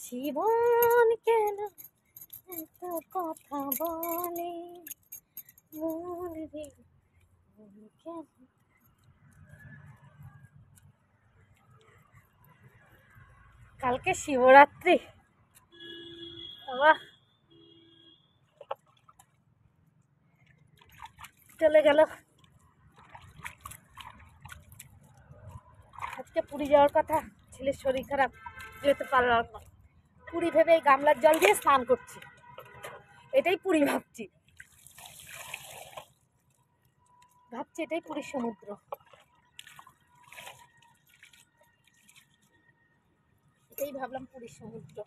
জীবন কেন এত কথা বলে, মন রে মন কেন। কালকে শিবরাত্রি, বাবা চলে গেল। আজকে পুরী যাওয়ার কথা, ছেলের শরীর খারাপ, যেতে পারলাম না। পুরী ভেবে এই গামলার জল দিয়ে স্নান করছি, এটাই পুরী ভাবছি এটাই পুরীর সমুদ্র। এটাই ভাবলাম পুরীর সমুদ্র।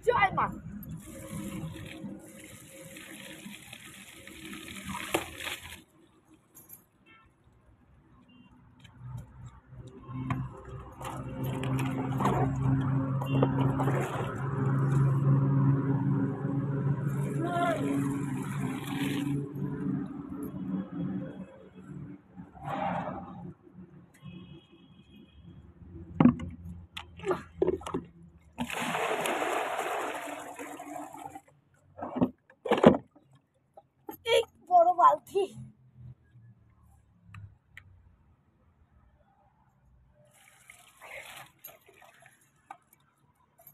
জয় মা। এই বড় বালতি,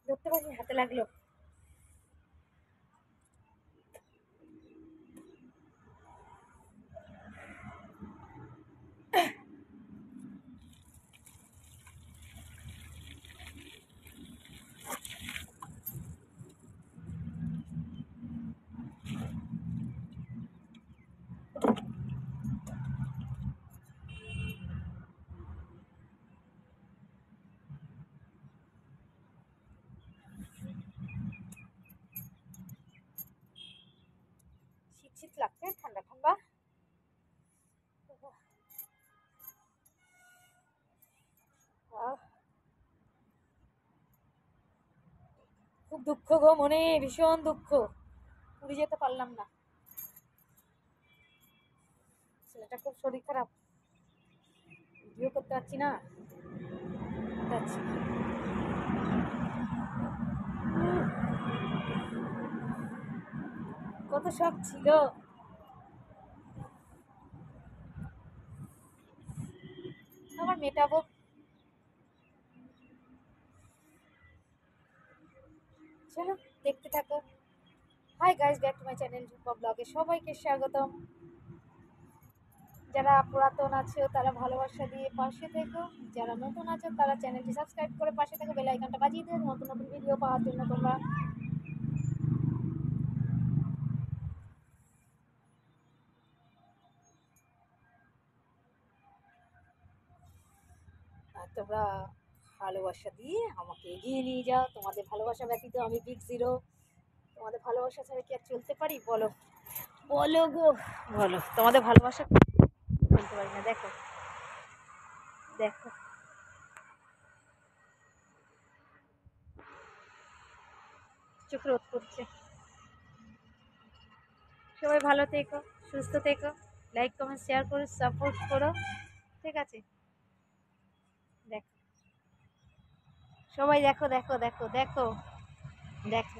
ধরতে পারি হাতে লাগলো। শীত শীত লাগছে, ঠান্ডা ঠান্ডা। খুব দুঃখ গো মনে, ভীষণ দুঃখ, পুরী যেতে পারলাম না। ছেলেটা খুব শরীর খারাপ, ভিডিও করতে পারছি না, কত শখ ছিল। আমার মেটাবো। চলো দেখতে থাকো। Hi guys, back to my channel Jhumpa ব্লগে সবাইকে স্বাগতম। যারা পুরাতন আছো তারা ভালোবাসা দিয়ে পাশে থেকো, যারা নতুন আছো তারা চ্যানেলটি সাবস্ক্রাইব করে পাশে থেকো, বেল আইকনটা বাজিয়ে দিও নতুন নতুন ভিডিও পাওয়ার জন্য। তোমরা তোমরা ভালোবাসা দিয়ে আমাকে এগিয়ে নিয়ে যাও। তোমাদের ভালোবাসা ব্যতীত আমি বিগ জিরো। তোমাদের ভালোবাসা ছাড়া কি আর চলতে পারি বলো, বলো গো বলো। তোমাদের ভালোবাসা চলতে পারি না। দেখো দেখো, চোখ রোদ করছে। সবাই ভালো থেকো, সুস্থ থেকো, লাইক কমেন্ট শেয়ার করে সাপোর্ট করো, ঠিক আছে? দেখো সবাই, দেখো দেখো দেখো দেখো দেখো।